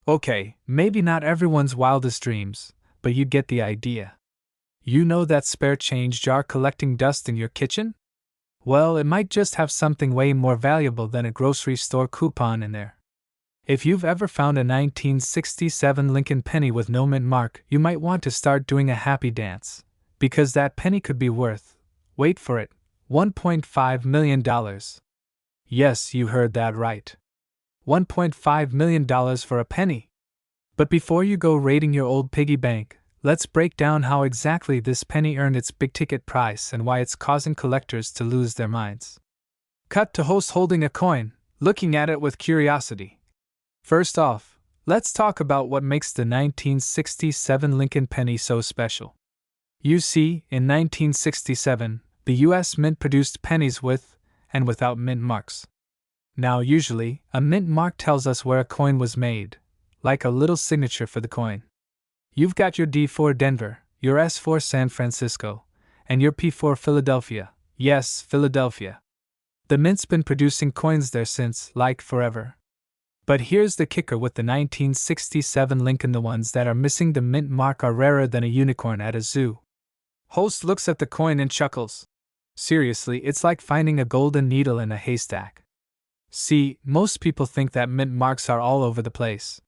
Okay, maybe not everyone's wildest dreams, but you get the idea. You know that spare change jar collecting dust in your kitchen? Well, it might just have something way more valuable than a grocery store coupon in there. If you've ever found a 1967 Lincoln penny with no mint mark, you might want to start doing a happy dance, because that penny could be worth, wait for it, $1.5 million. Yes, you heard that right. $1.5 million for a penny. But before you go raiding your old piggy bank, let's break down how exactly this penny earned its big-ticket price and why it's causing collectors to lose their minds. Cut to host holding a coin, looking at it with curiosity. First off, let's talk about what makes the 1967 Lincoln penny so special. You see, in 1967, the U.S. Mint produced pennies with and without mint marks. Now, usually, a mint mark tells us where a coin was made, like a little signature for the coin. You've got your D for Denver, your S for San Francisco, and your P for Philadelphia. Yes, Philadelphia. The mint's been producing coins there since, like, forever. But here's the kicker with the 1967 Lincoln: the ones that are missing the mint mark are rarer than a unicorn at a zoo. Host looks at the coin and chuckles. Seriously, it's like finding a golden needle in a haystack. See, most people think that mint marks are all over the place.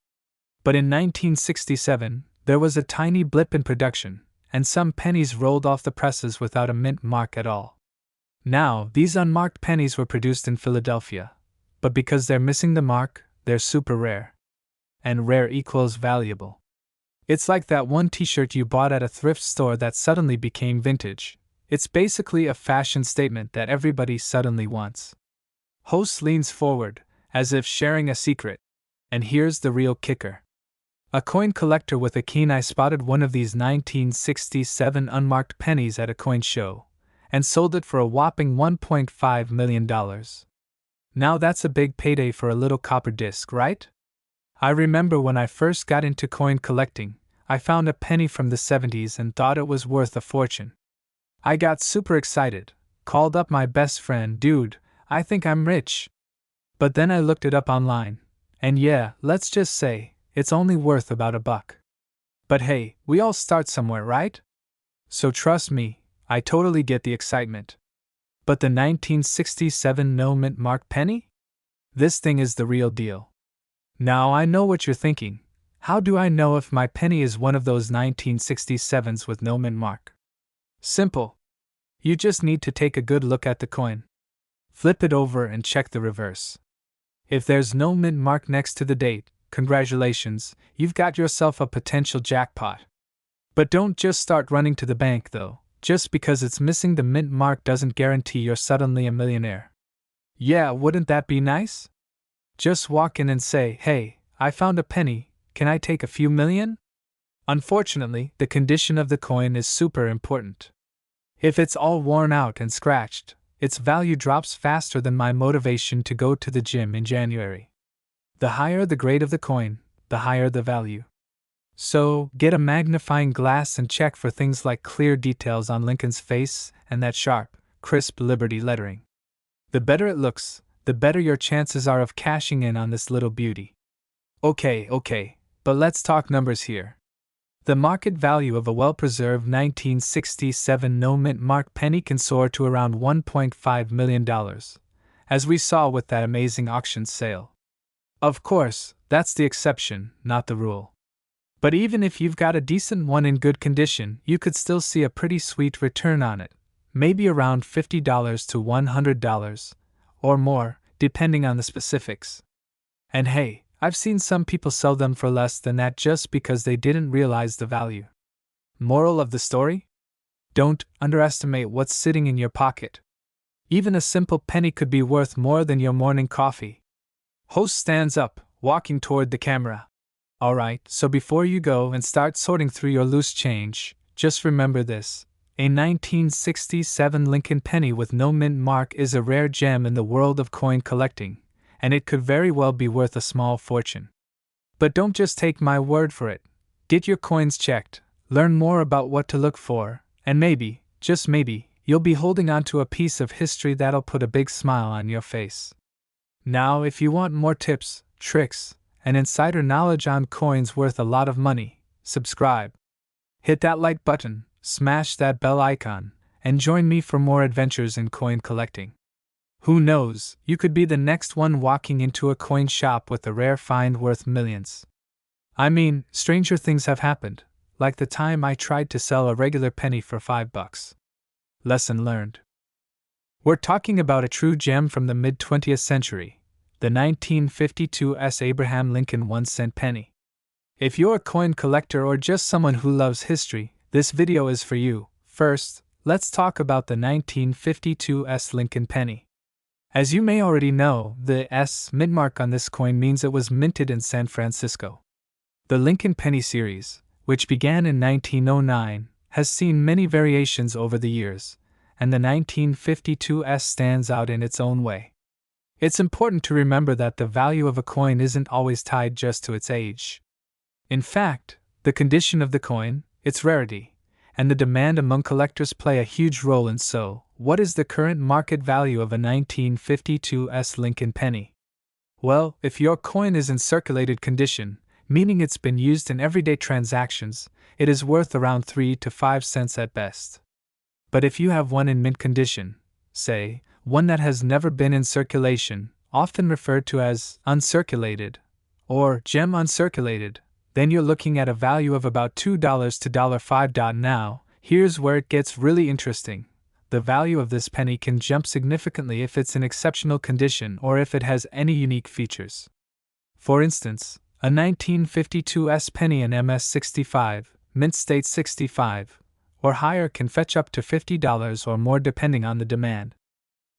But in 1967, there was a tiny blip in production, and some pennies rolled off the presses without a mint mark at all. Now, these unmarked pennies were produced in Philadelphia, but because they're missing the mark, they're super rare. And rare equals valuable. It's like that one t-shirt you bought at a thrift store that suddenly became vintage. It's basically a fashion statement that everybody suddenly wants. Host leans forward, as if sharing a secret. And here's the real kicker. A coin collector with a keen eye spotted one of these 1967 unmarked pennies at a coin show, and sold it for a whopping $1.5 million. Now that's a big payday for a little copper disc, right? I remember when I first got into coin collecting, I found a penny from the 70s and thought it was worth a fortune. I got super excited, called up my best friend, dude, I think I'm rich. But then I looked it up online, and yeah, let's just say, it's only worth about $1. But hey, we all start somewhere, right? So trust me, I totally get the excitement. But the 1967 no mint mark penny? This thing is the real deal. Now I know what you're thinking. How do I know if my penny is one of those 1967s with no mint mark? Simple. You just need to take a good look at the coin. Flip it over and check the reverse. If there's no mint mark next to the date, congratulations, you've got yourself a potential jackpot. But don't just start running to the bank though. Just because it's missing the mint mark doesn't guarantee you're suddenly a millionaire. Yeah, wouldn't that be nice? Just walk in and say, hey, I found a penny, can I take a few million? Unfortunately, the condition of the coin is super important. If it's all worn out and scratched, its value drops faster than my motivation to go to the gym in January. The higher the grade of the coin, the higher the value. So, get a magnifying glass and check for things like clear details on Lincoln's face and that sharp, crisp Liberty lettering. The better it looks, the better your chances are of cashing in on this little beauty. Okay, but let's talk numbers here. The market value of a well-preserved 1967 no-mint mark penny can soar to around $1.5 million, as we saw with that amazing auction sale. Of course, that's the exception, not the rule. But even if you've got a decent one in good condition, you could still see a pretty sweet return on it, maybe around $50 to $100, or more, depending on the specifics. And hey, I've seen some people sell them for less than that just because they didn't realize the value. Moral of the story? Don't underestimate what's sitting in your pocket. Even a simple penny could be worth more than your morning coffee. Host stands up, walking toward the camera. Alright, so before you go and start sorting through your loose change, just remember this. A 1967 Lincoln penny with no mint mark is a rare gem in the world of coin collecting, and it could very well be worth a small fortune. But don't just take my word for it. Get your coins checked, learn more about what to look for, and maybe, just maybe, you'll be holding on to a piece of history that'll put a big smile on your face. Now, if you want more tips, tricks, and insider knowledge on coins worth a lot of money, subscribe. Hit that like button, smash that bell icon, and join me for more adventures in coin collecting. Who knows, you could be the next one walking into a coin shop with a rare find worth millions. I mean, stranger things have happened, like the time I tried to sell a regular penny for $5. Lesson learned. We're talking about a true gem from the mid-20th century, the 1952 Abraham Lincoln 1-cent penny. If you're a coin collector or just someone who loves history, this video is for you. First, let's talk about the 1952 Lincoln penny. As you may already know, the S mint mark on this coin means it was minted in San Francisco. The Lincoln penny series, which began in 1909, has seen many variations over the years, and the 1952 stands out in its own way. It's important to remember that the value of a coin isn't always tied just to its age. In fact, the condition of the coin, its rarity, and the demand among collectors play a huge role in what is the current market value of a 1952 Lincoln penny? Well, if your coin is in circulated condition, meaning it's been used in everyday transactions, it is worth around 3 to 5 cents at best. But if you have one in mint condition, say, one that has never been in circulation, often referred to as uncirculated, or gem uncirculated, then you're looking at a value of about $2 to $5. Now, here's where it gets really interesting. The value of this penny can jump significantly if it's in exceptional condition or if it has any unique features. For instance, a 1952 penny in MS65, mint state 65, or higher can fetch up to $50 or more depending on the demand.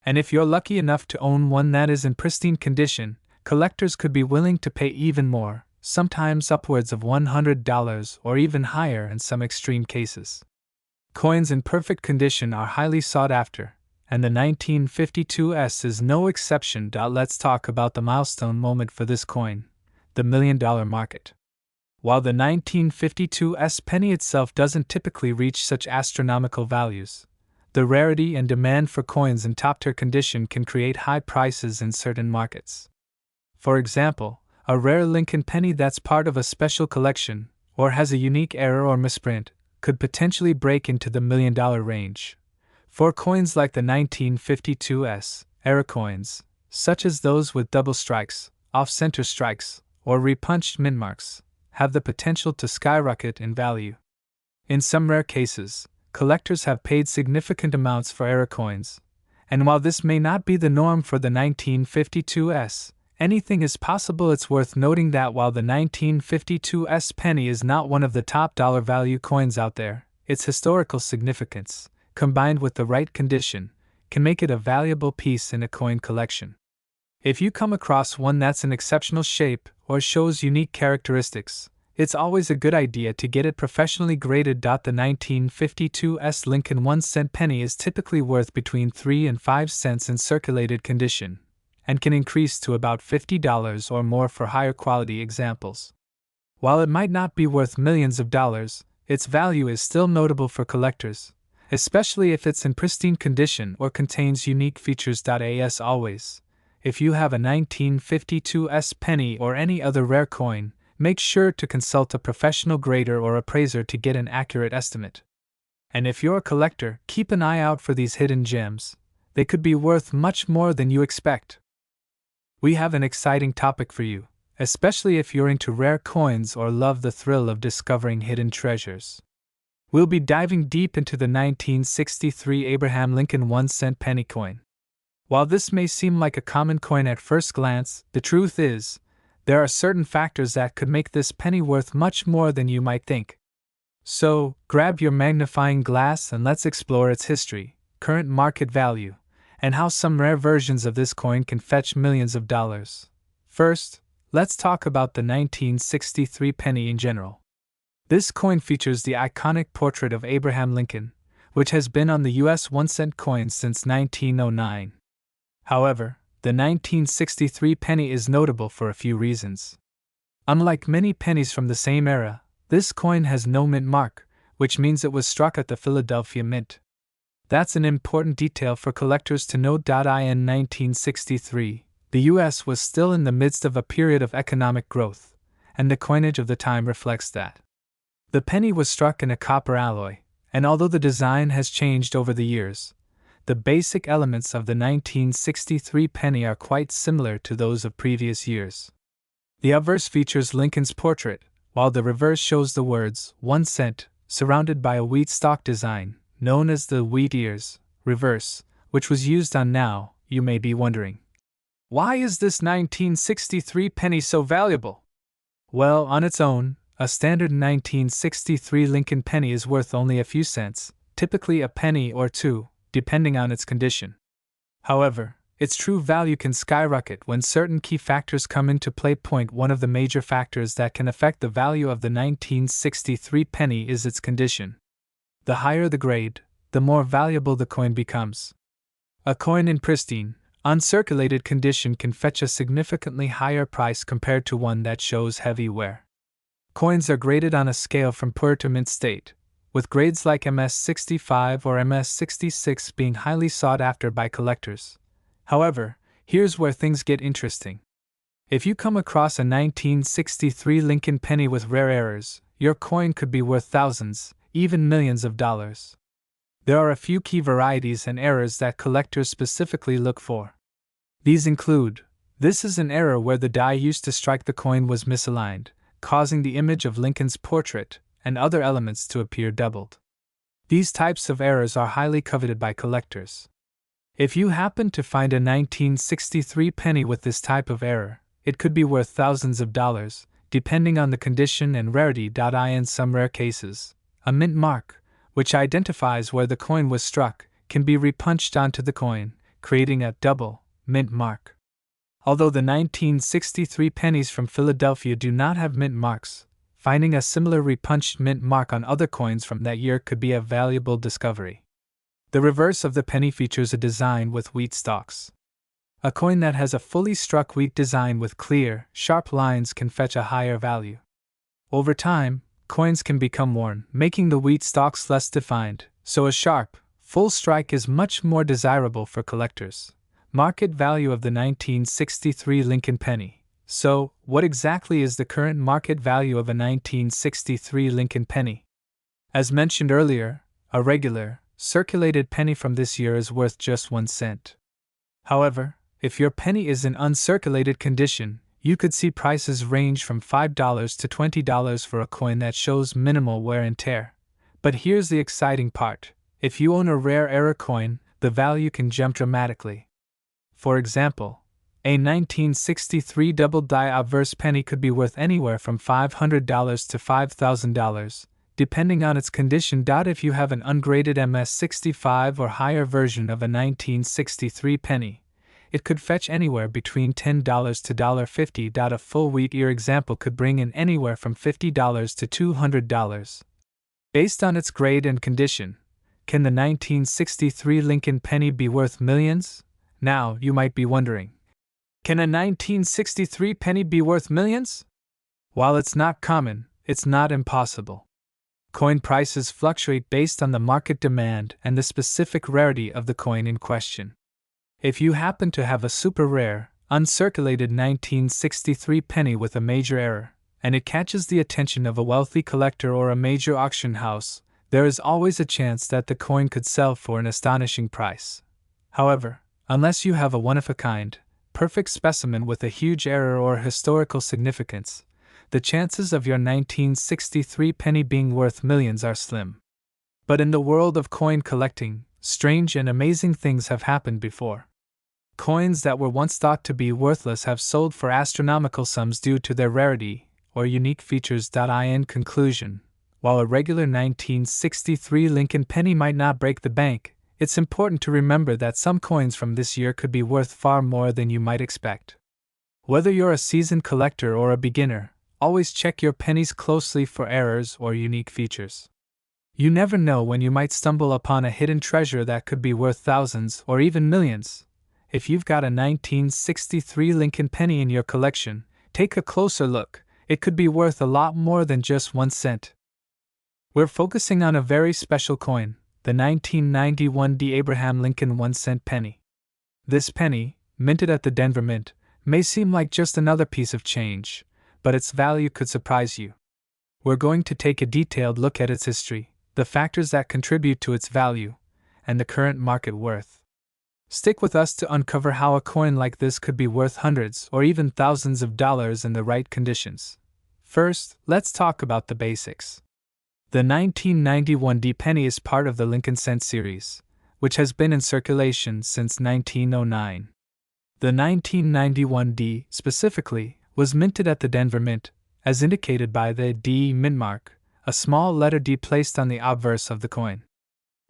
And if you're lucky enough to own one that is in pristine condition, collectors could be willing to pay even more, sometimes upwards of $100 or even higher in some extreme cases. Coins in perfect condition are highly sought after, and the 1952 is no exception. Let's talk about the milestone moment for this coin, the $1 million market. While the 1952 penny itself doesn't typically reach such astronomical values, the rarity and demand for coins in top-tier condition can create high prices in certain markets. For example, a rare Lincoln penny that's part of a special collection, or has a unique error or misprint, could potentially break into the $1 million range. For coins like the 1952 era coins, such as those with double strikes, off-center strikes, or repunched mint marks, have the potential to skyrocket in value. In some rare cases, collectors have paid significant amounts for era coins, and while this may not be the norm for the 1952 anything is possible. It's worth noting that while the 1952 penny is not one of the top dollar value coins out there, its historical significance, combined with the right condition, can make it a valuable piece in a coin collection. If you come across one that's in exceptional shape or shows unique characteristics, it's always a good idea to get it professionally graded. The 1952 Lincoln 1-cent penny is typically worth between 3 and 5 cents in circulated condition, and can increase to about $50 or more for higher quality examples. While it might not be worth millions of dollars, its value is still notable for collectors, especially if it's in pristine condition or contains unique features. As always, if you have a 1952 penny or any other rare coin, make sure to consult a professional grader or appraiser to get an accurate estimate. And if you're a collector, keep an eye out for these hidden gems. They could be worth much more than you expect. We have an exciting topic for you, especially if you're into rare coins or love the thrill of discovering hidden treasures. We'll be diving deep into the 1963 Abraham Lincoln 1-cent penny coin. While this may seem like a common coin at first glance, the truth is, there are certain factors that could make this penny worth much more than you might think. So, grab your magnifying glass and let's explore its history, current market value, and how some rare versions of this coin can fetch millions of dollars. First, let's talk about the 1963 penny in general. This coin features the iconic portrait of Abraham Lincoln, which has been on the U.S. 1-cent coin since 1909. However, the 1963 penny is notable for a few reasons. Unlike many pennies from the same era, this coin has no mint mark, which means it was struck at the Philadelphia Mint. That's an important detail for collectors to note. In 1963, The US was still in the midst of a period of economic growth, and the coinage of the time reflects that. The penny was struck in a copper alloy, and although the design has changed over the years, the basic elements of the 1963 penny are quite similar to those of previous years. The obverse features Lincoln's portrait, while the reverse shows the words 1 cent, surrounded by a wheat stalk design, known as the wheat ears reverse, which was used on now, you may be wondering. Why is this 1963 penny so valuable? Well, on its own, a standard 1963 Lincoln penny is worth only a few cents, typically a penny or two, depending on its condition. However, its true value can skyrocket when certain key factors come into play. One of the major factors that can affect the value of the 1963 penny is its condition. The higher the grade, the more valuable the coin becomes. A coin in pristine, uncirculated condition can fetch a significantly higher price compared to one that shows heavy wear. Coins are graded on a scale from poor to mint state, with grades like MS65 or MS66 being highly sought after by collectors. However, here's where things get interesting. If you come across a 1963 Lincoln penny with rare errors, your coin could be worth thousands, even millions of dollars. There are a few key varieties and errors that collectors specifically look for. These include: this is an error where the die used to strike the coin was misaligned, causing the image of Lincoln's portrait and other elements to appear doubled. These types of errors are highly coveted by collectors. If you happen to find a 1963 penny with this type of error, it could be worth thousands of dollars, depending on the condition and rarity. In some rare cases, a mint mark, which identifies where the coin was struck, can be repunched onto the coin, creating a double mint mark. Although the 1963 pennies from Philadelphia do not have mint marks, finding a similar repunched mint mark on other coins from that year could be a valuable discovery. The reverse of the penny features a design with wheat stalks. A coin that has a fully struck wheat design with clear, sharp lines can fetch a higher value. Over time, coins can become worn, making the wheat stalks less defined, so a sharp, full strike is much more desirable for collectors. Market value of the 1963 Lincoln penny. So, what exactly is the current market value of a 1963 Lincoln penny? As mentioned earlier, a regular, circulated penny from this year is worth just 1 cent. However, if your penny is in uncirculated condition, you could see prices range from $5 to $20 for a coin that shows minimal wear and tear. But here's the exciting part: if you own a rare era coin, the value can jump dramatically. For example, a 1963 double-die obverse penny could be worth anywhere from $500 to $5,000, depending on its condition. If you have an ungraded MS65 or higher version of a 1963 penny, it could fetch anywhere between $10 to $50. A full wheat ear example could bring in anywhere from $50 to $200. Based on its grade and condition, can the 1963 Lincoln penny be worth millions? Now, you might be wondering, can a 1963 penny be worth millions? While it's not common, it's not impossible. Coin prices fluctuate based on the market demand and the specific rarity of the coin in question. If you happen to have a super rare, uncirculated 1963 penny with a major error, and it catches the attention of a wealthy collector or a major auction house, there is always a chance that the coin could sell for an astonishing price. However, unless you have a one-of-a-kind, perfect specimen with a huge error or historical significance, the chances of your 1963 penny being worth millions are slim. But in the world of coin collecting, strange and amazing things have happened before. Coins that were once thought to be worthless have sold for astronomical sums due to their rarity or unique features. In conclusion, while a regular 1963 Lincoln penny might not break the bank, it's important to remember that some coins from this year could be worth far more than you might expect. Whether you're a seasoned collector or a beginner, always check your pennies closely for errors or unique features. You never know when you might stumble upon a hidden treasure that could be worth thousands or even millions. If you've got a 1963 Lincoln penny in your collection, take a closer look. It could be worth a lot more than just 1 cent. We're focusing on a very special coin, the 1991 D. Abraham Lincoln 1 cent penny. This penny, minted at the Denver Mint, may seem like just another piece of change, but its value could surprise you. We're going to take a detailed look at its history, the factors that contribute to its value, and the current market worth. Stick with us to uncover how a coin like this could be worth hundreds or even thousands of dollars in the right conditions. First, let's talk about the basics. The 1991 D penny is part of the Lincoln cent series, which has been in circulation since 1909. The 1991 D, specifically, was minted at the Denver Mint, as indicated by the D mint mark, a small letter D placed on the obverse of the coin.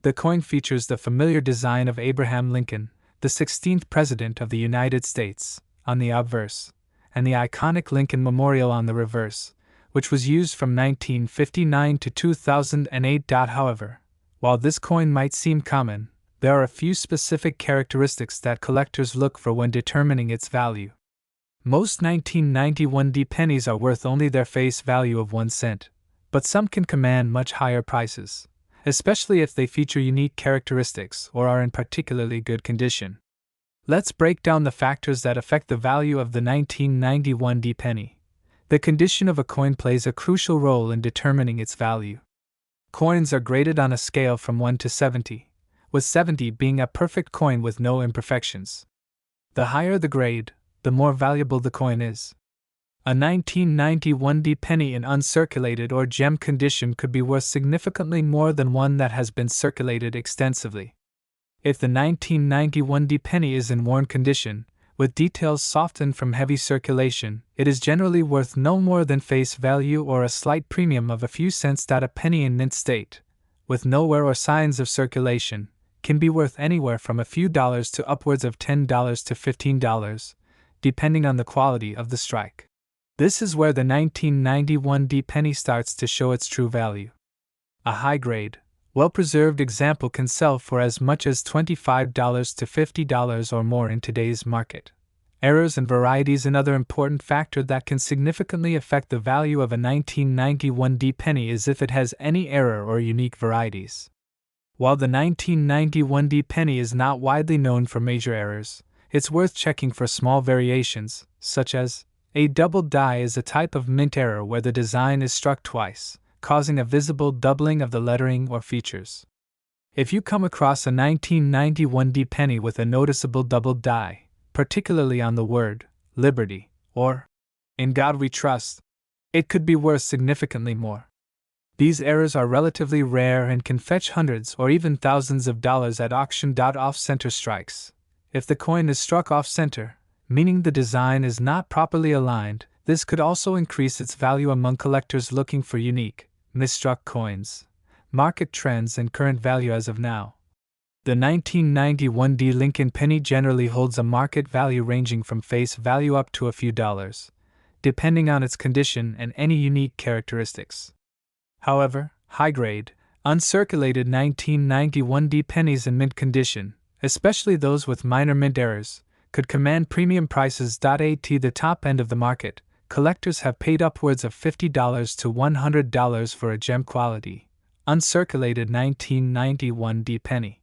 The coin features the familiar design of Abraham Lincoln, the 16th President of the United States, on the obverse, and the iconic Lincoln Memorial on the reverse, which was used from 1959 to 2008. However, while this coin might seem common, there are a few specific characteristics that collectors look for when determining its value. Most 1991 D pennies are worth only their face value of 1 cent, but some can command much higher prices, especially if they feature unique characteristics or are in particularly good condition. Let's break down the factors that affect the value of the 1991 D penny. The condition of a coin plays a crucial role in determining its value. Coins are graded on a scale from 1 to 70, with 70 being a perfect coin with no imperfections. The higher the grade, the more valuable the coin is. A 1991 D penny in uncirculated or gem condition could be worth significantly more than one that has been circulated extensively. If the 1991 D penny is in worn condition, with details softened from heavy circulation, it is generally worth no more than face value or a slight premium of a few cents. A penny in mint state, with no wear or signs of circulation, can be worth anywhere from a few dollars to upwards of $10 to $15, depending on the quality of the strike. This is where the 1991 D penny starts to show its true value. A high-grade, well-preserved example can sell for as much as $25 to $50 or more in today's market. Errors and varieties. Another important factor that can significantly affect the value of a 1991 D penny is if it has any error or unique varieties. While the 1991 D penny is not widely known for major errors, it's worth checking for small variations, such as a double die is a type of mint error where the design is struck twice, causing a visible doubling of the lettering or features. If you come across a 1991 D penny with a noticeable double die, particularly on the word Liberty or In God We Trust, it could be worth significantly more. These errors are relatively rare and can fetch hundreds or even thousands of dollars at auction. Off-center strikes. If the coin is struck off-center, meaning the design is not properly aligned, this could also increase its value among collectors looking for unique, misstruck coins. Market trends and current value as of now. The 1991 D Lincoln penny generally holds a market value ranging from face value up to a few dollars, depending on its condition and any unique characteristics. However, high-grade, uncirculated 1991 D pennies in mint condition, especially those with minor mint errors, could command premium prices. At the top end of the market, collectors have paid upwards of $50 to $100 for a gem quality, uncirculated 1991 D penny.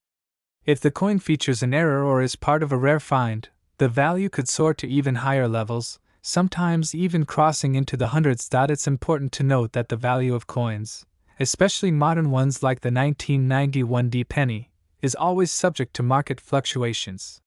If the coin features an error or is part of a rare find, the value could soar to even higher levels, sometimes even crossing into the hundreds. It's important to note that the value of coins, especially modern ones like the 1991 D penny, is always subject to market fluctuations.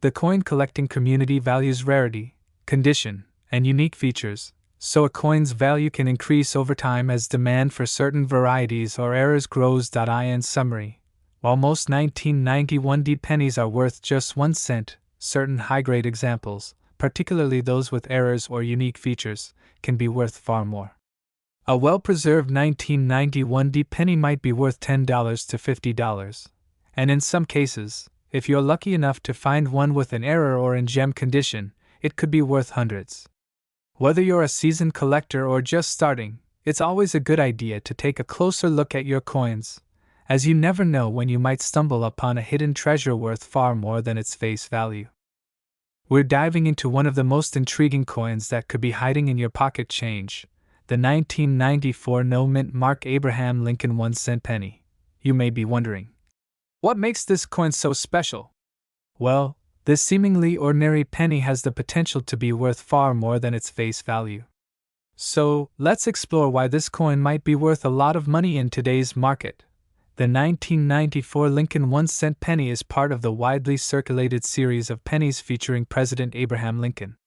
The coin collecting community values rarity, condition, and unique features, so a coin's value can increase over time as demand for certain varieties or errors grows. In summary, while most 1991 D pennies are worth just 1 cent, certain high-grade examples, particularly those with errors or unique features, can be worth far more. A well-preserved 1991 D penny might be worth $10 to $50, and in some cases, if you're lucky enough to find one with an error or in gem condition, it could be worth hundreds. Whether you're a seasoned collector or just starting, it's always a good idea to take a closer look at your coins, as you never know when you might stumble upon a hidden treasure worth far more than its face value. We're diving into one of the most intriguing coins that could be hiding in your pocket change, the 1994 no-mint mark Abraham Lincoln 1-cent penny. You may be wondering, what makes this coin so special? Well, This seemingly ordinary penny has the potential to be worth far more than its face value. So, let's explore why this coin might be worth a lot of money in today's market. The 1994 Lincoln 1-cent penny is part of the widely circulated series of pennies featuring President Abraham Lincoln.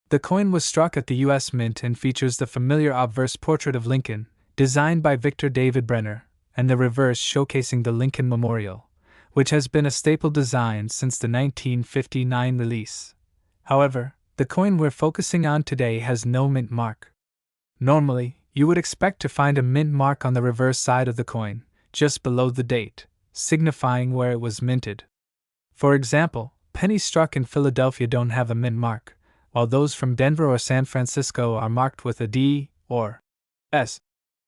The coin was struck at the U.S. Mint and features the familiar obverse portrait of Lincoln, designed by Victor David Brenner, and the reverse showcasing the Lincoln Memorial, which has been a staple design since the 1959 release. However, the coin we're focusing on today has no mint mark. Normally, you would expect to find a mint mark on the reverse side of the coin, just below the date, signifying where it was minted. For example, pennies struck in Philadelphia don't have a mint mark, while those from Denver or San Francisco are marked with a D or S,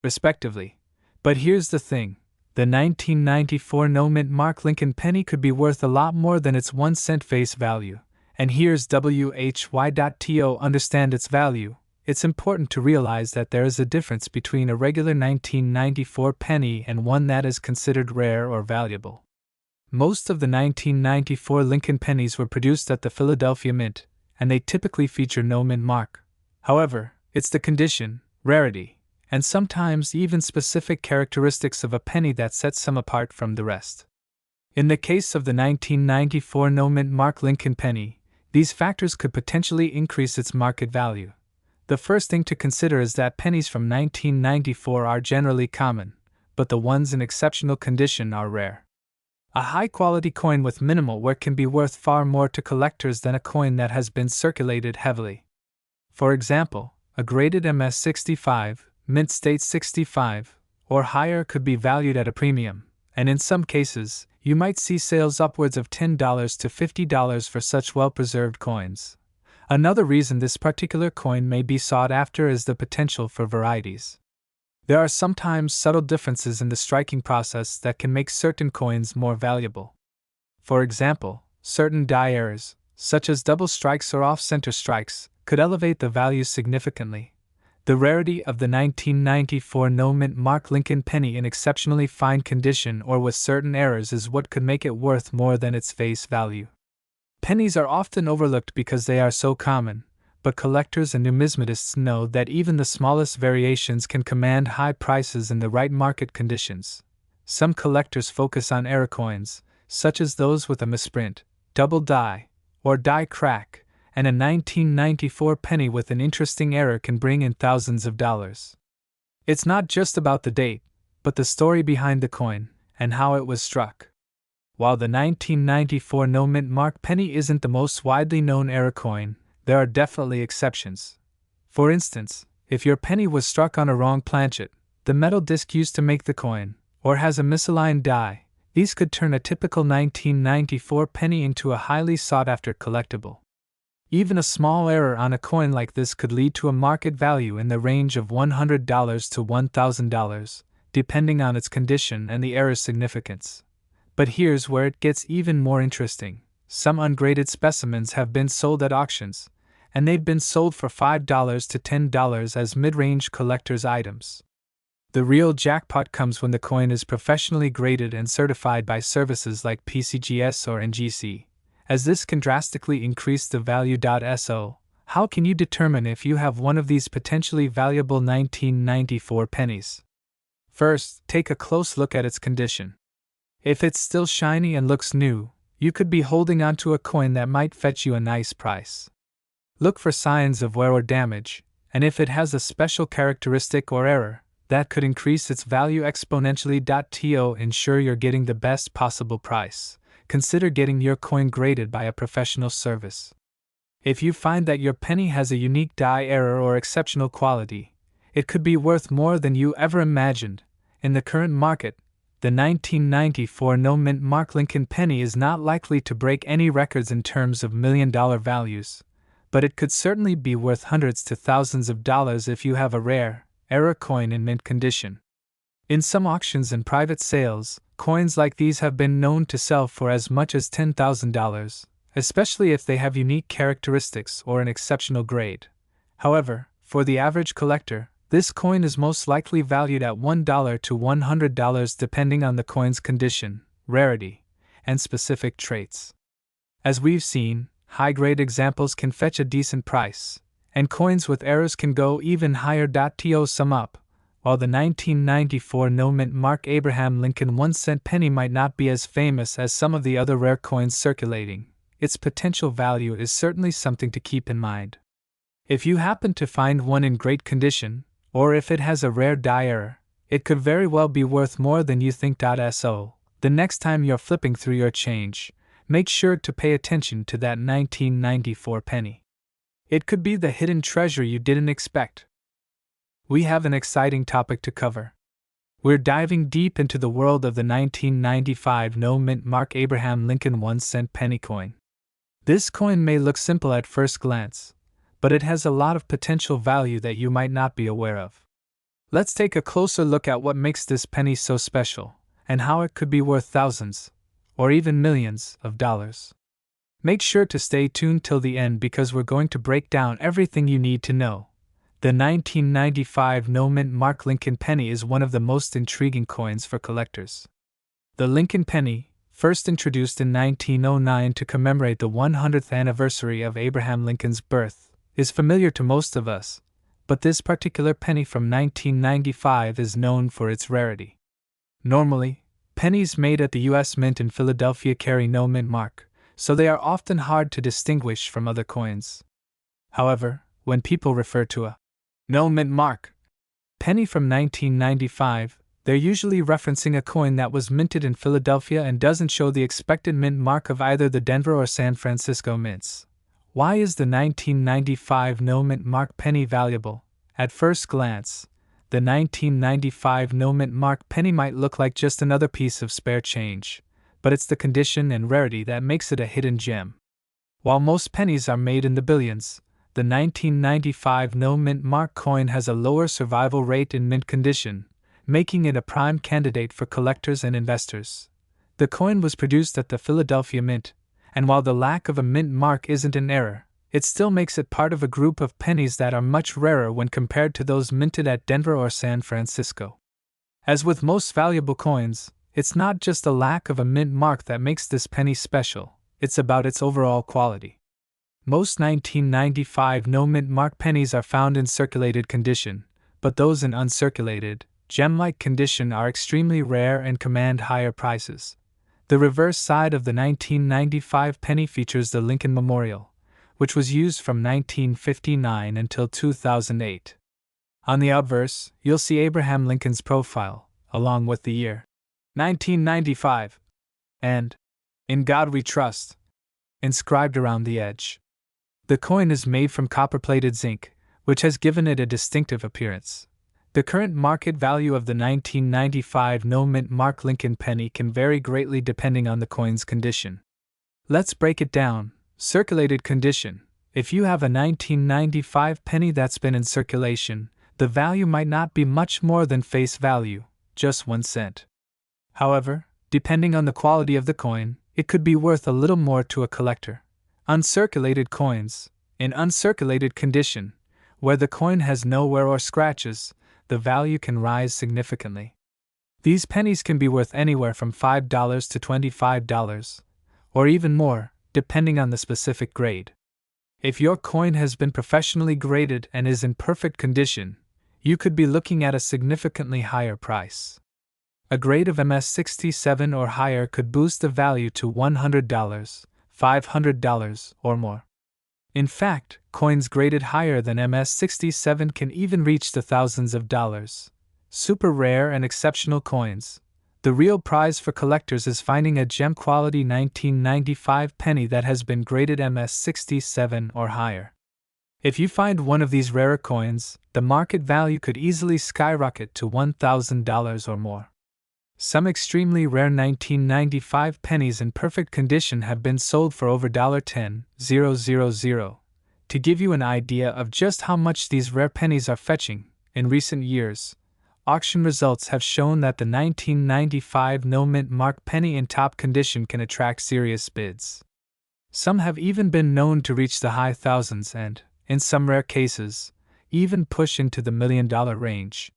respectively. But here's the thing. The 1994 no-mint mark Lincoln penny could be worth a lot more than its 1-cent face value, and here's why.to understand its value. It's important to realize that there is a difference between a regular 1994 penny and one that is considered rare or valuable. Most of the 1994 Lincoln pennies were produced at the Philadelphia Mint, and they typically feature no mint mark. However, it's the condition, rarity, and sometimes even specific characteristics of a penny that sets some apart from the rest. In the case of the 1994 no mint mark Lincoln penny, these factors could potentially increase its market value. The first thing to consider is that pennies from 1994 are generally common, but the ones in exceptional condition are rare. A high-quality coin with minimal wear can be worth far more to collectors than a coin that has been circulated heavily. For example, a graded MS-65, mint state 65, or higher could be valued at a premium, and in some cases, you might see sales upwards of $10 to $50 for such well-preserved coins. Another reason this particular coin may be sought after is the potential for varieties. There are sometimes subtle differences in the striking process that can make certain coins more valuable. For example, certain die errors, such as double strikes or off-center strikes, could elevate the value significantly. The rarity of the 1994 no-mint mark Lincoln penny in exceptionally fine condition or with certain errors is what could make it worth more than its face value. Pennies are often overlooked because they are so common, but collectors and numismatists know that even the smallest variations can command high prices in the right market conditions. Some collectors focus on error coins, such as those with a misprint, double die, or die crack, and a 1994 penny with an interesting error can bring in thousands of dollars. It's not just about the date, but the story behind the coin, and how it was struck. While the 1994 no-mint mark penny isn't the most widely known error coin, there are definitely exceptions. For instance, if your penny was struck on a wrong planchet, the metal disc used to make the coin, or has a misaligned die, these could turn a typical 1994 penny into a highly sought-after collectible. Even a small error on a coin like this could lead to a market value in the range of $100 to $1,000, depending on its condition and the error's significance. But here's where it gets even more interesting. Some ungraded specimens have been sold at auctions, and they've been sold for $5 to $10 as mid-range collector's items. The real jackpot comes when the coin is professionally graded and certified by services like PCGS or NGC, as this can drastically increase the value. So, how can you determine if you have one of these potentially valuable 1994 pennies? First, take a close look at its condition. If it's still shiny and looks new, you could be holding onto a coin that might fetch you a nice price. Look for signs of wear or damage, and if it has a special characteristic or error, that could increase its value exponentially. To ensure you're getting the best possible price, consider getting your coin graded by a professional service. If you find that your penny has a unique die error or exceptional quality, it could be worth more than you ever imagined. In the current market, the 1994 no-mint mark Lincoln penny is not likely to break any records in terms of million-dollar values, but it could certainly be worth hundreds to thousands of dollars if you have a rare, error coin in mint condition. In some auctions and private sales, coins like these have been known to sell for as much as $10,000, especially if they have unique characteristics or an exceptional grade. However, for the average collector, this coin is most likely valued at $1 to $100 depending on the coin's condition, rarity, and specific traits. As we've seen, high-grade examples can fetch a decent price, and coins with errors can go even higher. To sum up, while the 1994 no-mint mark Abraham Lincoln 1-cent penny might not be as famous as some of the other rare coins circulating, its potential value is certainly something to keep in mind. If you happen to find one in great condition, or if it has a rare die error, it could very well be worth more than you think. So, the next time you're flipping through your change, make sure to pay attention to that 1994 penny. It could be the hidden treasure you didn't expect. We have an exciting topic to cover. We're diving deep into the world of the 1995 no-mint mark Abraham Lincoln 1-cent penny coin. This coin may look simple at first glance, but it has a lot of potential value that you might not be aware of. Let's take a closer look at what makes this penny so special, and how it could be worth thousands, or even millions, of dollars. Make sure to stay tuned till the end because we're going to break down everything you need to know. The 1995 no-mint mark Lincoln penny is one of the most intriguing coins for collectors. The Lincoln penny, first introduced in 1909 to commemorate the 100th anniversary of Abraham Lincoln's birth, is familiar to most of us, but this particular penny from 1995 is known for its rarity. Normally, pennies made at the U.S. Mint in Philadelphia carry no mint mark, so they are often hard to distinguish from other coins. However, when people refer to a no mint mark penny from 1995, they're usually referencing a coin that was minted in Philadelphia and doesn't show the expected mint mark of either the Denver or San Francisco mints. Why is the 1995 no mint mark penny valuable? At first glance, the 1995 no mint mark penny might look like just another piece of spare change, but it's the condition and rarity that makes it a hidden gem. While most pennies are made in the billions, the 1995 no mint mark coin has a lower survival rate in mint condition, making it a prime candidate for collectors and investors. The coin was produced at the Philadelphia Mint, and while the lack of a mint mark isn't an error, it still makes it part of a group of pennies that are much rarer when compared to those minted at Denver or San Francisco. As with most valuable coins, it's not just the lack of a mint mark that makes this penny special, it's about its overall quality. Most 1995 no mint mark pennies are found in circulated condition, but those in uncirculated, gem-like condition are extremely rare and command higher prices. The reverse side of the 1995 penny features the Lincoln Memorial, which was used from 1959 until 2008. On the obverse, you'll see Abraham Lincoln's profile, along with the year 1995, and "In God We Trust" inscribed around the edge. The coin is made from copper-plated zinc, which has given it a distinctive appearance. The current market value of the 1995 no-mint mark Lincoln penny can vary greatly depending on the coin's condition. Let's break it down. Circulated condition. If you have a 1995 penny that's been in circulation, the value might not be much more than face value, just 1 cent. However, depending on the quality of the coin, it could be worth a little more to a collector. Uncirculated coins. In uncirculated condition, where the coin has no wear or scratches, the value can rise significantly. These pennies can be worth anywhere from $5 to $25, or even more, depending on the specific grade. If your coin has been professionally graded and is in perfect condition, you could be looking at a significantly higher price. A grade of MS67 or higher could boost the value to $100, $500, or more. In fact, coins graded higher than MS67 can even reach the thousands of dollars. Super rare and exceptional coins. The real prize for collectors is finding a gem-quality 1995 penny that has been graded MS67 or higher. If you find one of these rarer coins, the market value could easily skyrocket to $1,000 or more. Some extremely rare 1995 pennies in perfect condition have been sold for over $10,000. To give you an idea of just how much these rare pennies are fetching, in recent years, auction results have shown that the 1995 no-mint mark penny in top condition can attract serious bids. Some have even been known to reach the high thousands and, in some rare cases, even push into the $1 million range.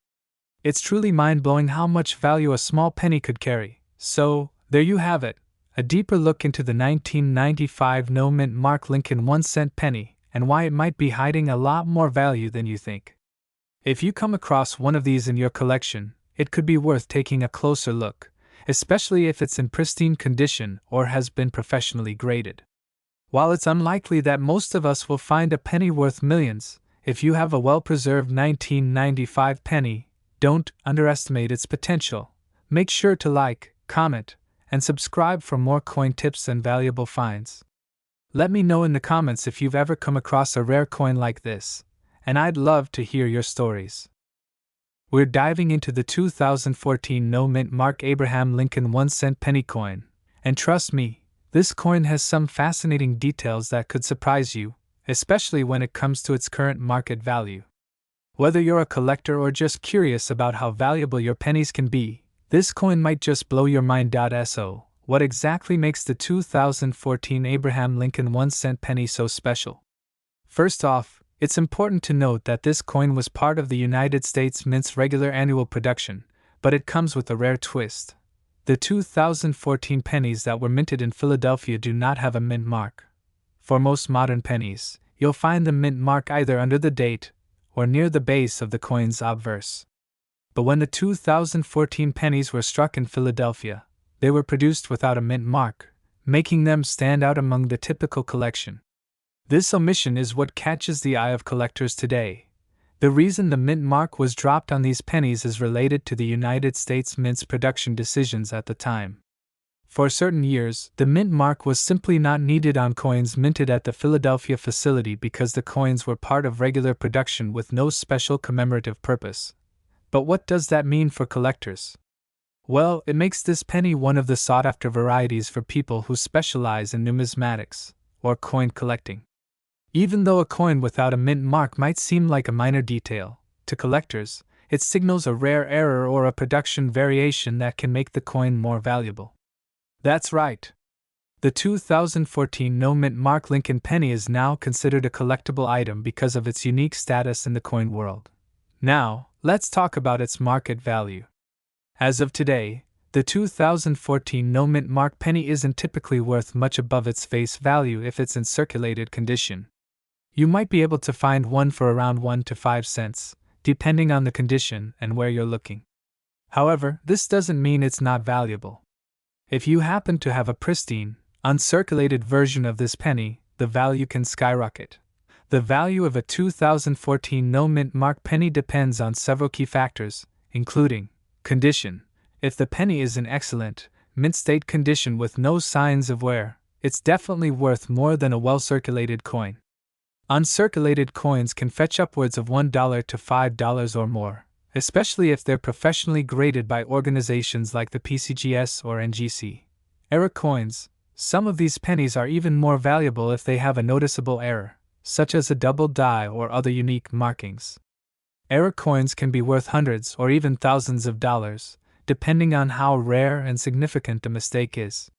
It's truly mind-blowing how much value a small penny could carry. So, there you have it, a deeper look into the 1995 no-mint mark Lincoln 1-cent penny and why it might be hiding a lot more value than you think. If you come across one of these in your collection, it could be worth taking a closer look, especially if it's in pristine condition or has been professionally graded. While it's unlikely that most of us will find a penny worth millions, if you have a well-preserved 1995 penny, don't underestimate its potential. Make sure to like, comment, and subscribe for more coin tips and valuable finds. Let me know in the comments if you've ever come across a rare coin like this, and I'd love to hear your stories. We're diving into the 2014 no-mint mark Abraham Lincoln 1-cent penny coin, and trust me, this coin has some fascinating details that could surprise you, especially when it comes to its current market value. Whether you're a collector or just curious about how valuable your pennies can be, this coin might just blow your mind. So, what exactly makes the 2014 Abraham Lincoln 1-cent penny so special? First off, it's important to note that this coin was part of the United States Mint's regular annual production, but it comes with a rare twist. The 2014 pennies that were minted in Philadelphia do not have a mint mark. For most modern pennies, you'll find the mint mark either under the date or near the base of the coin's obverse. But when the 2014 pennies were struck in Philadelphia, they were produced without a mint mark, making them stand out among the typical collection. This omission is what catches the eye of collectors today. The reason the mint mark was dropped on these pennies is related to the United States Mint's production decisions at the time. For certain years, the mint mark was simply not needed on coins minted at the Philadelphia facility because the coins were part of regular production with no special commemorative purpose. But what does that mean for collectors? Well, it makes this penny one of the sought-after varieties for people who specialize in numismatics or coin collecting. Even though a coin without a mint mark might seem like a minor detail, to collectors, it signals a rare error or a production variation that can make the coin more valuable. That's right. The 2014 no-mint mark Lincoln penny is now considered a collectible item because of its unique status in the coin world. Now, let's talk about its market value. As of today, the 2014 no-mint mark penny isn't typically worth much above its face value if it's in circulated condition. You might be able to find one for around 1 to 5 cents, depending on the condition and where you're looking. However, this doesn't mean it's not valuable. If you happen to have a pristine, uncirculated version of this penny, the value can skyrocket. The value of a 2014 no-mint mark penny depends on several key factors, including condition. If the penny is in excellent, mint-state condition with no signs of wear, it's definitely worth more than a well-circulated coin. Uncirculated coins can fetch upwards of $1 to $5 or more, especially if they're professionally graded by organizations like the PCGS or NGC. Error coins. Some of these pennies are even more valuable if they have a noticeable error, such as a double die or other unique markings. Error coins can be worth hundreds or even thousands of dollars, depending on how rare and significant the mistake is.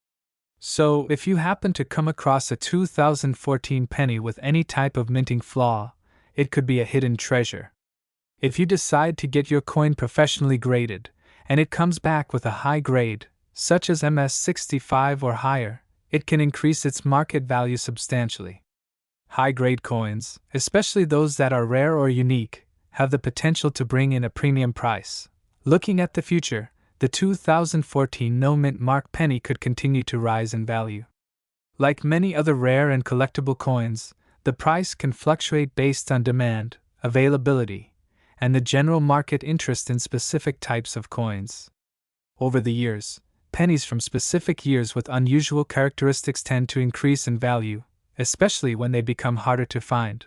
So, if you happen to come across a 2014 penny with any type of minting flaw, it could be a hidden treasure. If you decide to get your coin professionally graded, and it comes back with a high grade, such as MS65 or higher, it can increase its market value substantially. High-grade coins, especially those that are rare or unique, have the potential to bring in a premium price. Looking at the future, the 2014 no-mint mark penny could continue to rise in value. Like many other rare and collectible coins, the price can fluctuate based on demand, availability, and the general market interest in specific types of coins. Over the years, pennies from specific years with unusual characteristics tend to increase in value, especially when they become harder to find.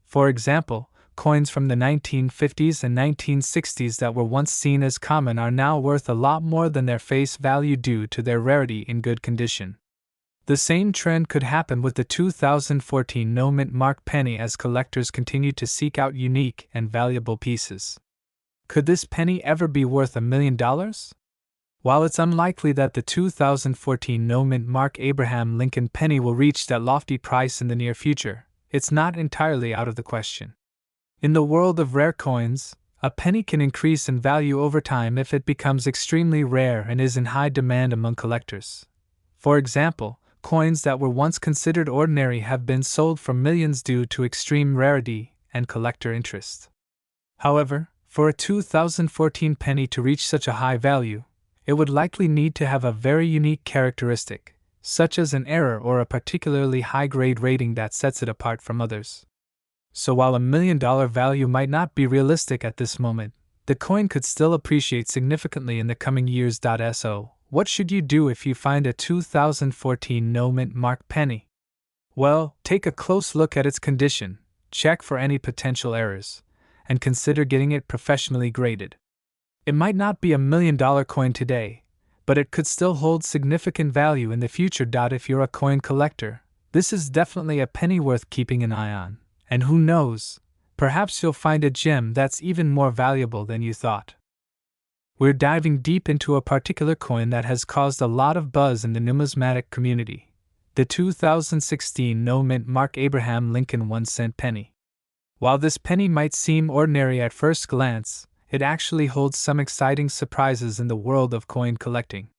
For example, coins from the 1950s and 1960s that were once seen as common are now worth a lot more than their face value due to their rarity in good condition. The same trend could happen with the 2014 no-mint mark penny as collectors continue to seek out unique and valuable pieces. Could this penny ever be worth $1 million? While it's unlikely that the 2014 no-mint mark Abraham Lincoln penny will reach that lofty price in the near future, it's not entirely out of the question. In the world of rare coins, a penny can increase in value over time if it becomes extremely rare and is in high demand among collectors. For example, coins that were once considered ordinary have been sold for millions due to extreme rarity and collector interest. However, for a 2014 penny to reach such a high value, it would likely need to have a very unique characteristic, such as an error or a particularly high-grade rating that sets it apart from others. So while $1 million value might not be realistic at this moment, the coin could still appreciate significantly in the coming years. So, what should you do if you find a 2014 no-mint mark penny? Well, take a close look at its condition, check for any potential errors, and consider getting it professionally graded. It might not be $1 million coin today, but it could still hold significant value in the future. If you're a coin collector, this is definitely a penny worth keeping an eye on, and who knows, perhaps you'll find a gem that's even more valuable than you thought. We're diving deep into a particular coin that has caused a lot of buzz in the numismatic community, the 2016 no-mint mark Abraham Lincoln 1-cent penny. While this penny might seem ordinary at first glance, it actually holds some exciting surprises in the world of coin collecting.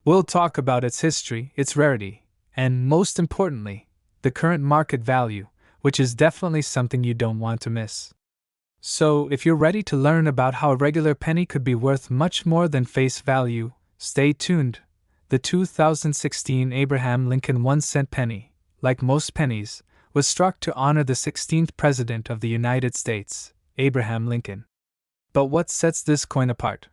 We'll talk about its history, its rarity, and, most importantly, the current market value, which is definitely something you don't want to miss. So, if you're ready to learn about how a regular penny could be worth much more than face value, stay tuned. The 2016 Abraham Lincoln 1-cent penny, like most pennies, was struck to honor the 16th President of the United States, Abraham Lincoln. But what sets this coin apart?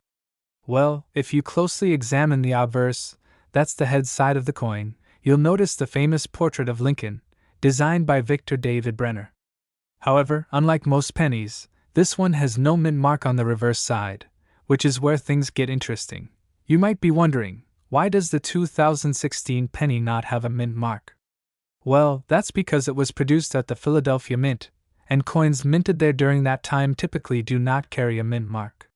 Well, if you closely examine the obverse, that's the head side of the coin, you'll notice the famous portrait of Lincoln, designed by Victor David Brenner. However, unlike most pennies, this one has no mint mark on the reverse side, which is where things get interesting. You might be wondering, why does the 2016 penny not have a mint mark? Well, that's because it was produced at the Philadelphia Mint, and coins minted there during that time typically do not carry a mint mark.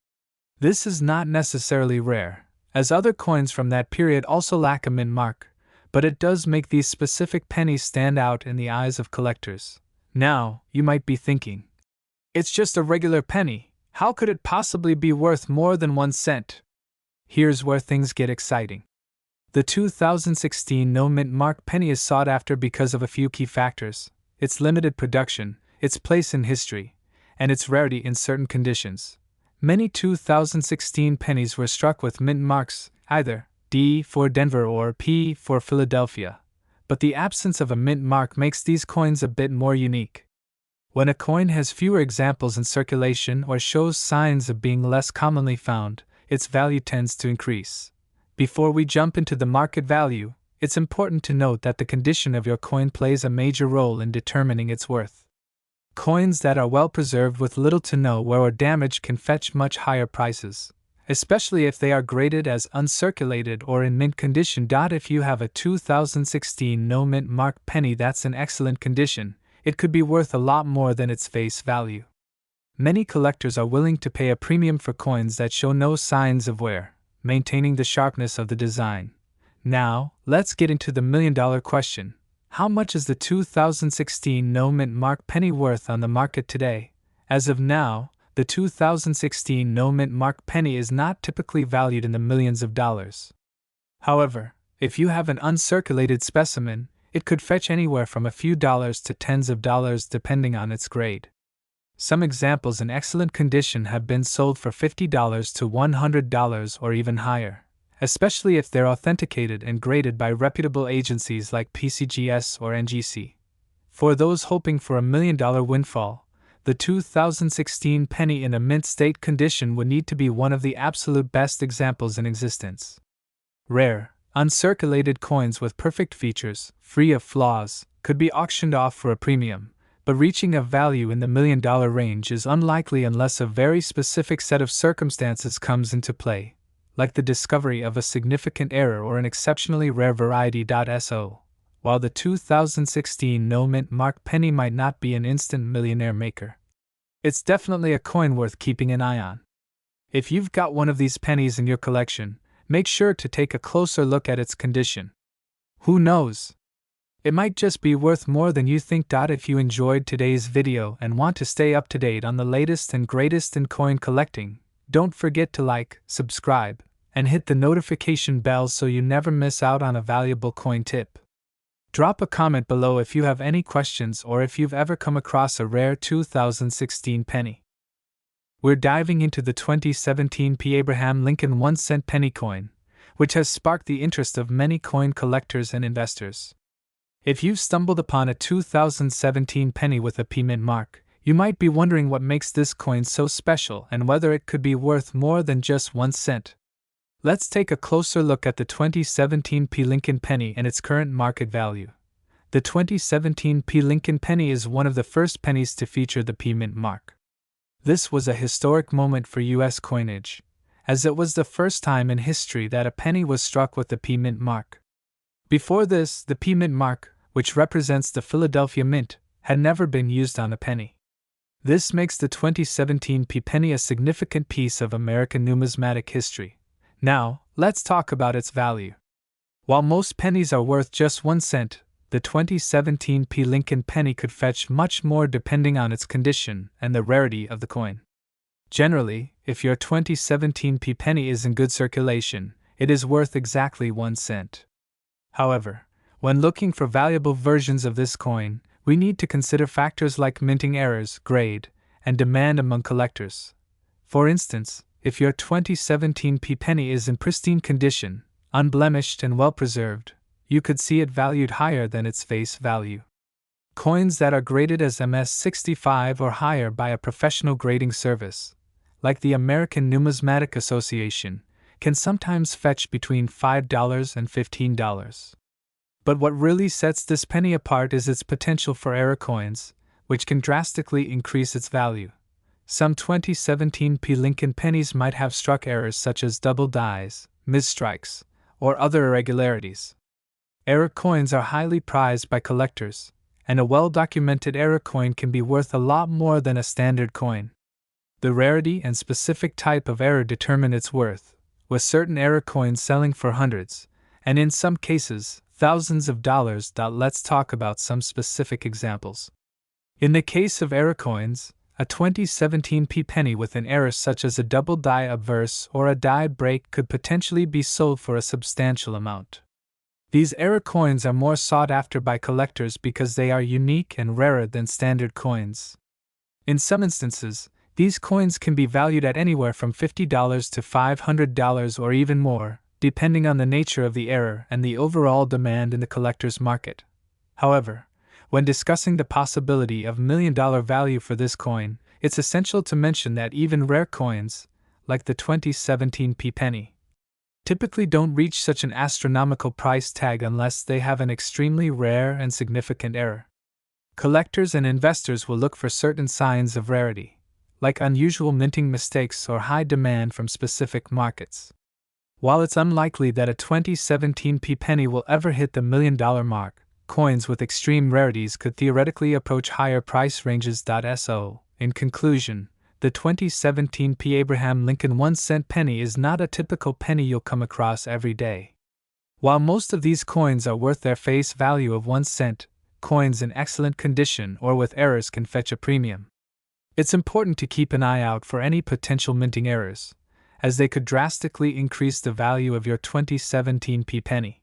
This is not necessarily rare, as other coins from that period also lack a mint mark, but it does make these specific pennies stand out in the eyes of collectors. Now, you might be thinking, it's just a regular penny, how could it possibly be worth more than 1 cent? Here's where things get exciting. The 2016 no-mint mark penny is sought after because of a few key factors: its limited production, its place in history, and its rarity in certain conditions. Many 2016 pennies were struck with mint marks, either D for Denver or P for Philadelphia, but the absence of a mint mark makes these coins a bit more unique. When a coin has fewer examples in circulation or shows signs of being less commonly found, its value tends to increase. Before we jump into the market value, it's important to note that the condition of your coin plays a major role in determining its worth. Coins that are well preserved with little to no wear or damage can fetch much higher prices, especially if they are graded as uncirculated or in mint condition. If you have a 2016 no-mint mark penny that's in excellent condition, it could be worth a lot more than its face value. Many collectors are willing to pay a premium for coins that show no signs of wear, maintaining the sharpness of the design. Now, let's get into the million-dollar question. How much is the 2016 no-mint mark penny worth on the market today? As of now, the 2016 no-mint mark penny is not typically valued in the millions of dollars. However, if you have an uncirculated specimen, it could fetch anywhere from a few dollars to tens of dollars depending on its grade. Some examples in excellent condition have been sold for $50 to $100 or even higher, especially if they're authenticated and graded by reputable agencies like PCGS or NGC. For those hoping for $1 million windfall, the 2016 penny in a mint state condition would need to be one of the absolute best examples in existence. Rare, uncirculated coins with perfect features, free of flaws, could be auctioned off for a premium, but reaching a value in the $1 million range is unlikely unless a very specific set of circumstances comes into play, like the discovery of a significant error or an exceptionally rare variety. So, while the 2016 no-mint mark penny might not be an instant millionaire maker, it's definitely a coin worth keeping an eye on. If you've got one of these pennies in your collection, make sure to take a closer look at its condition. Who knows? It might just be worth more than you think. If you enjoyed today's video and want to stay up to date on the latest and greatest in coin collecting, don't forget to like, subscribe, and hit the notification bell so you never miss out on a valuable coin tip. Drop a comment below if you have any questions or if you've ever come across a rare 2016 penny. We're diving into the 2017 Abraham Lincoln 1-cent penny coin, which has sparked the interest of many coin collectors and investors. If you've stumbled upon a 2017 penny with a P mint mark, you might be wondering what makes this coin so special and whether it could be worth more than just 1 cent. Let's take a closer look at the 2017 P Lincoln penny and its current market value. The 2017 P Lincoln penny is one of the first pennies to feature the P mint mark. This was a historic moment for U.S. coinage, as it was the first time in history that a penny was struck with the P mint mark. Before this, the P mint mark, which represents the Philadelphia Mint, had never been used on a penny. This makes the 2017 P penny a significant piece of American numismatic history. Now, let's talk about its value. While most pennies are worth just 1 cent, the 2017 P Lincoln penny could fetch much more depending on its condition and the rarity of the coin. Generally, if your 2017 P penny is in good circulation, it is worth exactly 1 cent. However, when looking for valuable versions of this coin, we need to consider factors like minting errors, grade, and demand among collectors. For instance, if your 2017 P penny is in pristine condition, unblemished and well-preserved, you could see it valued higher than its face value. Coins that are graded as MS-65 or higher by a professional grading service, like the American Numismatic Association, can sometimes fetch between $5 and $15. But what really sets this penny apart is its potential for error coins, which can drastically increase its value. Some 2017 P Lincoln pennies might have struck errors such as double dies, misstrikes, or other irregularities. Error coins are highly prized by collectors, and a well-documented error coin can be worth a lot more than a standard coin. The rarity and specific type of error determine its worth, with certain error coins selling for hundreds, and in some cases, thousands of dollars. Let's talk about some specific examples. In the case of error coins, a 2017 P penny with an error such as a double die obverse or a die break could potentially be sold for a substantial amount. These error coins are more sought after by collectors because they are unique and rarer than standard coins. In some instances, these coins can be valued at anywhere from $50 to $500 or even more, depending on the nature of the error and the overall demand in the collector's market. However, when discussing the possibility of million-dollar value for this coin, it's essential to mention that even rare coins, like the 2017 P penny, typically don't reach such an astronomical price tag unless they have an extremely rare and significant error. Collectors and investors will look for certain signs of rarity, like unusual minting mistakes or high demand from specific markets. While it's unlikely that a 2017 P penny will ever hit the million-dollar mark, coins with extreme rarities could theoretically approach higher price ranges. So, in conclusion, the 2017 P Abraham Lincoln 1-cent penny is not a typical penny you'll come across every day. While most of these coins are worth their face value of 1 cent, coins in excellent condition or with errors can fetch a premium. It's important to keep an eye out for any potential minting errors, as they could drastically increase the value of your 2017 P penny.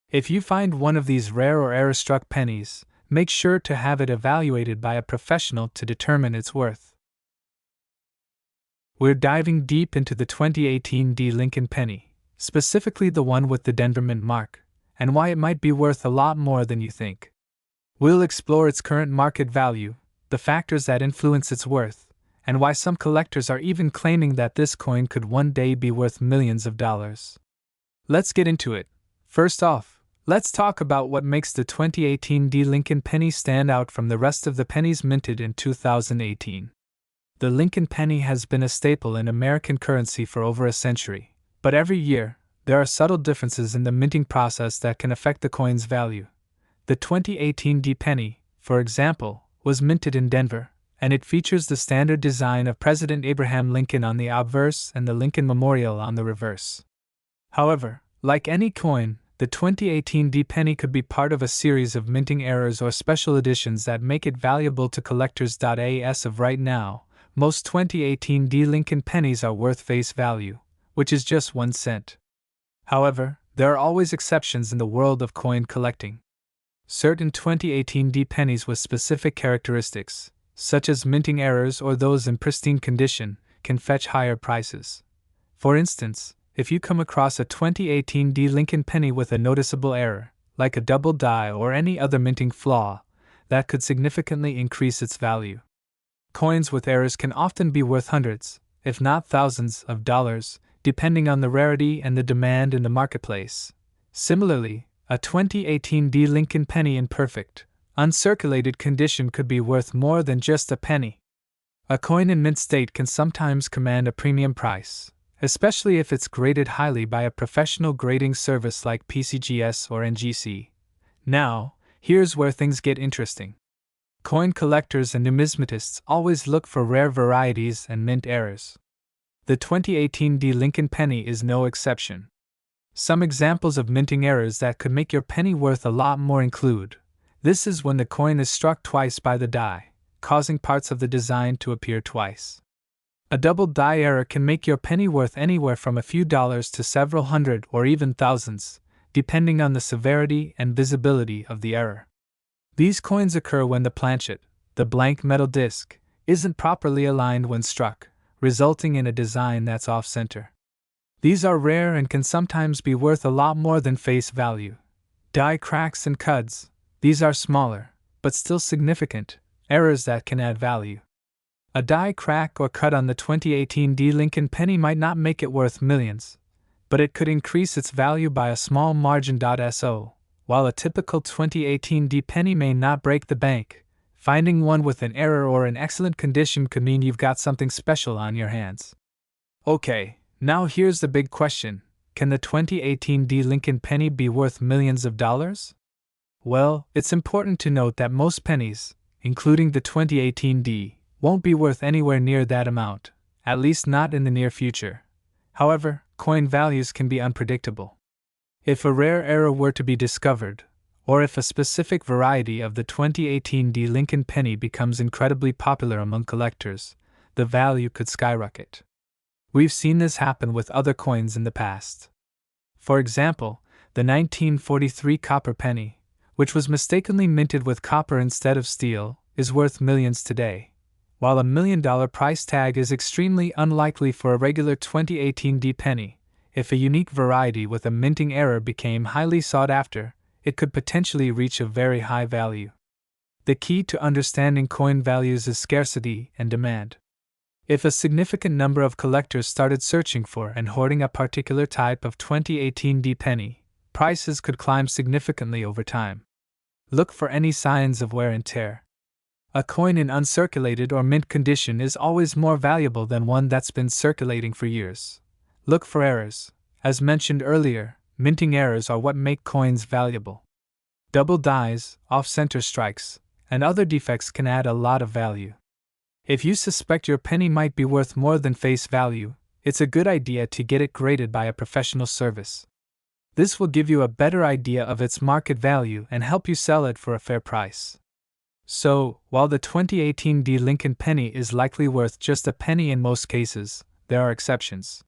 If you find one of these rare or error-struck pennies, make sure to have it evaluated by a professional to determine its worth. We're diving deep into the 2018 D Lincoln penny, specifically the one with the Denver Mint mark, and why it might be worth a lot more than you think. We'll explore its current market value, the factors that influence its worth, and why some collectors are even claiming that this coin could one day be worth millions of dollars. Let's get into it. First off, let's talk about what makes the 2018 D Lincoln penny stand out from the rest of the pennies minted in 2018. The Lincoln penny has been a staple in American currency for over a century, but every year, there are subtle differences in the minting process that can affect the coin's value. The 2018 D penny, for example, was minted in Denver, and it features the standard design of President Abraham Lincoln on the obverse and the Lincoln Memorial on the reverse. However, like any coin, the 2018 D penny could be part of a series of minting errors or special editions that make it valuable to collectors. As of right now, most 2018 D Lincoln pennies are worth face value, which is just 1 cent. However, there are always exceptions in the world of coin collecting. Certain 2018 D pennies with specific characteristics, such as minting errors or those in pristine condition, can fetch higher prices. For instance, if you come across a 2018 D Lincoln penny with a noticeable error, like a double die or any other minting flaw, that could significantly increase its value. Coins with errors can often be worth hundreds, if not thousands, of dollars, depending on the rarity and the demand in the marketplace. Similarly, a 2018 D Lincoln penny in perfect, uncirculated condition could be worth more than just a penny. A coin in mint state can sometimes command a premium price, especially if it's graded highly by a professional grading service like PCGS or NGC. Now, here's where things get interesting. Coin collectors and numismatists always look for rare varieties and mint errors. The 2018 D Lincoln penny is no exception. Some examples of minting errors that could make your penny worth a lot more include: this is when the coin is struck twice by the die, causing parts of the design to appear twice. A double die error can make your penny worth anywhere from a few dollars to several hundred or even thousands, depending on the severity and visibility of the error. These coins occur when the planchet, the blank metal disc, isn't properly aligned when struck, resulting in a design that's off-center. These are rare and can sometimes be worth a lot more than face value. Die cracks and cuds, these are smaller, but still significant, errors that can add value. A die crack or cut on the 2018 D Lincoln penny might not make it worth millions, but it could increase its value by a small margin. So, while a typical 2018 D penny may not break the bank, finding one with an error or in excellent condition could mean you've got something special on your hands. Okay, now here's the big question: can the 2018 D Lincoln penny be worth millions of dollars? Well, it's important to note that most pennies, including the 2018 D, won't be worth anywhere near that amount, at least not in the near future. However, coin values can be unpredictable. If a rare error were to be discovered, or if a specific variety of the 2018 D Lincoln penny becomes incredibly popular among collectors, the value could skyrocket. We've seen this happen with other coins in the past. For example, the 1943 copper penny, which was mistakenly minted with copper instead of steel, is worth millions today. While a $1 million price tag is extremely unlikely for a regular 2018 D penny, if a unique variety with a minting error became highly sought after, it could potentially reach a very high value. The key to understanding coin values is scarcity and demand. If a significant number of collectors started searching for and hoarding a particular type of 2018 D penny, prices could climb significantly over time. Look for any signs of wear and tear. A coin in uncirculated or mint condition is always more valuable than one that's been circulating for years. Look for errors. As mentioned earlier, minting errors are what make coins valuable. Double dies, off-center strikes, and other defects can add a lot of value. If you suspect your penny might be worth more than face value, it's a good idea to get it graded by a professional service. This will give you a better idea of its market value and help you sell it for a fair price. So, while the 2018 D Lincoln penny is likely worth just a penny in most cases, there are exceptions.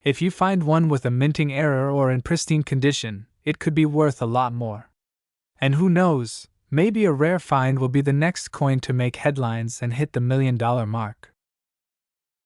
If you find one with a minting error or in pristine condition, it could be worth a lot more. And who knows, maybe a rare find will be the next coin to make headlines and hit the $1 million mark.